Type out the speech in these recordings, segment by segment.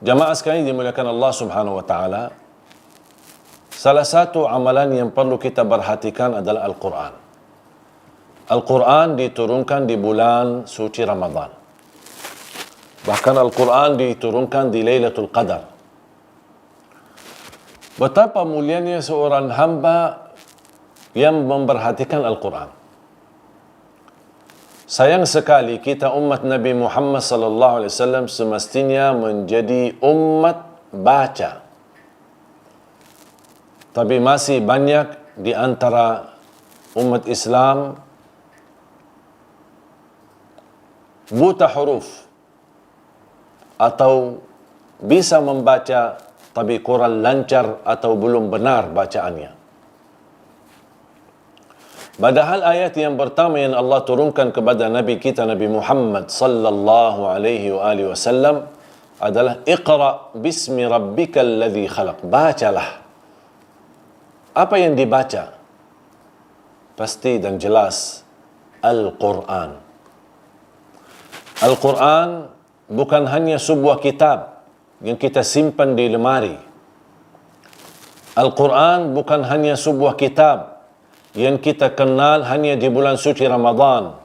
Jamaah sekalian dimuliakan Allah Subhanahu wa taala, salah satu amalan yang perlu kita perhatikan adalah Al-Quran. Al-Quran diturunkan di bulan suci Ramadan. Bahkan Al-Quran diturunkan di Lailatul Qadar. Betapa mulianya seorang hamba yang memperhatikan Al-Quran. Sayang sekali kita umat Nabi Muhammad sallallahu alaihi wasallam semestinya menjadi umat baca. Tapi masih banyak di antara umat Islam buta huruf atau bisa membaca tapi kurang lancar atau belum benar bacaannya. Padahal ayat yang pertama yang Allah turunkan kepada Nabi kita Nabi Muhammad sallallahu alaihi wasallam adalah Iqra bismi rabbikal ladzi khalaq. Bacalah. Apa yang dibaca? Pasti dan jelas Al-Quran. Al-Quran bukan hanya sebuah kitab yang kita simpan di lemari. Al-Quran bukan hanya sebuah kitab yang kita kenal hanya di bulan suci Ramadan.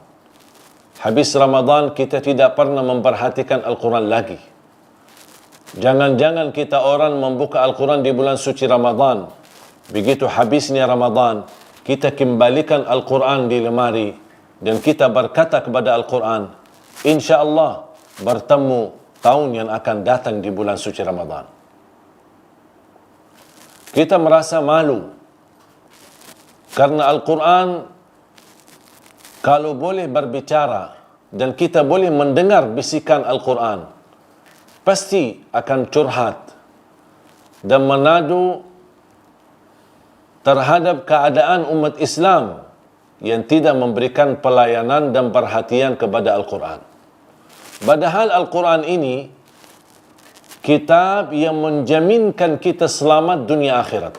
Habis Ramadan kita tidak pernah memperhatikan Al-Quran lagi. Jangan-jangan kita orang membuka Al-Quran di bulan suci Ramadan. Begitu habisnya Ramadan, kita kembalikan Al-Quran di lemari dan kita berkata kepada Al-Quran, InsyaAllah bertemu tahun yang akan datang di bulan suci Ramadan. Kita merasa malu karena Al-Quran kalau boleh berbicara dan kita boleh mendengar bisikan Al-Quran, pasti akan curhat dan menadu terhadap keadaan umat Islam yang tidak memberikan pelayanan dan perhatian kepada Al-Quran. Padahal Al-Quran ini kitab yang menjaminkan kita selamat dunia akhirat,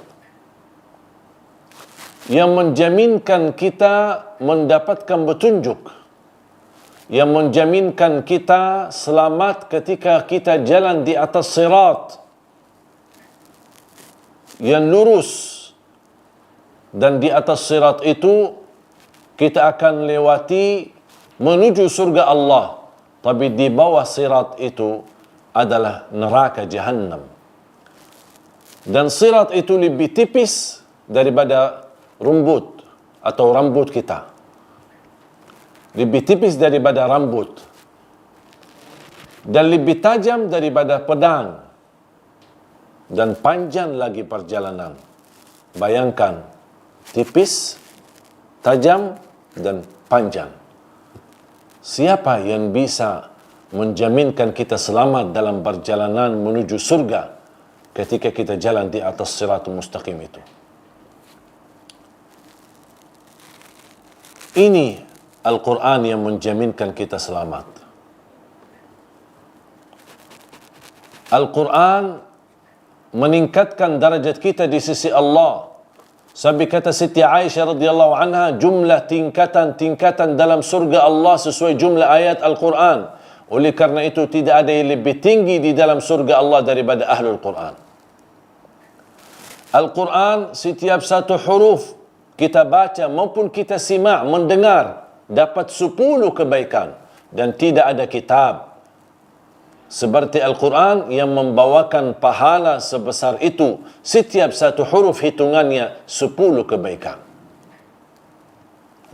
yang menjaminkan kita mendapatkan petunjuk, yang menjaminkan kita selamat ketika kita jalan di atas sirat yang lurus. Dan di atas sirat itu kita akan lewati menuju surga Allah. Tapi di bawah sirat itu adalah neraka Jahannam. Dan sirat itu lebih tipis daripada rumput atau rambut kita. Lebih tipis daripada rambut. Dan lebih tajam daripada pedang. Dan panjang lagi perjalanan. Bayangkan, tipis, tajam, dan panjang. Siapa yang bisa menjaminkan kita selamat dalam perjalanan menuju surga ketika kita jalan di atas siratul mustaqim itu? Ini Al-Quran yang menjaminkan kita selamat. Al-Quran meningkatkan darajat kita di sisi Allah. Sampai kata Siti Aisyah radhiyallahu anha, jumlah tingkatan dalam surga Allah sesuai jumlah ayat Al-Quran. Oleh karena itu tidak ada yang lebih tinggi di dalam surga Allah daripada Ahlul Quran. Al-Quran setiap satu huruf kita baca maupun kita simak, mendengar, dapat 10 kebaikan. Dan tidak ada kitab seperti Al-Quran yang membawakan pahala sebesar itu. Setiap satu huruf hitungannya 10 kebaikan.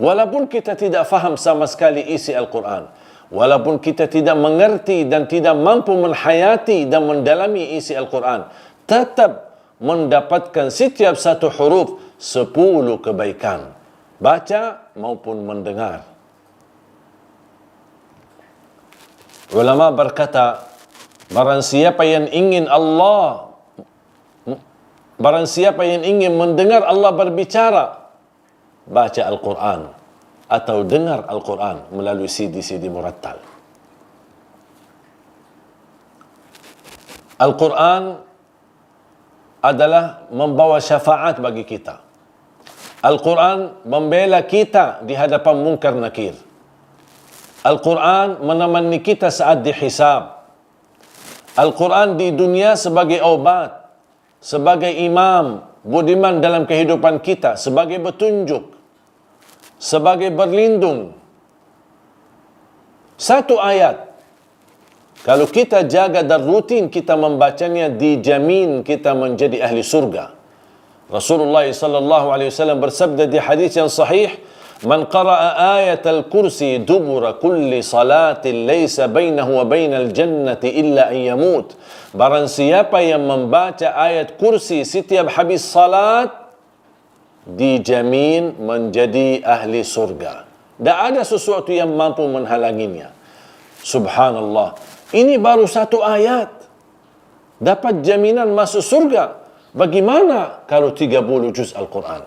Walaupun kita tidak faham sama sekali isi Al-Quran, walaupun kita tidak mengerti dan tidak mampu menghayati dan mendalami isi Al-Quran, tetap mendapatkan setiap satu huruf 10 kebaikan, baca maupun mendengar. Ulama berkata, barang siapa yang ingin mendengar Allah berbicara, baca Al-Quran atau dengar Al-Quran melalui CD-CD murattal. Al-Quran adalah membawa syafaat bagi kita. Al-Quran membela kita di hadapan munkar nakir. Al-Quran menemani kita saat dihisab. Al-Quran di dunia sebagai obat, sebagai imam, budiman dalam kehidupan kita, sebagai petunjuk, sebagai berlindung. Satu ayat, kalau kita jaga dan rutin kita membacanya, dijamin kita menjadi ahli surga. Rasulullah sallallahu alaihi wasallam bersabda di hadis yang sahih, "Man qara'a ayatal kursi dubura kulli salatin laysa bainahu wa bainal jannati illa an yamut." Barang siapa yang membaca ayat kursi setiap habis salat, dijamin menjadi ahli surga. Tak ada sesuatu yang mampu menghalanginya. Subhanallah. Ini baru satu ayat. Dapat jaminan masuk surga. Bagaimana kalau 30 juz Al-Quran?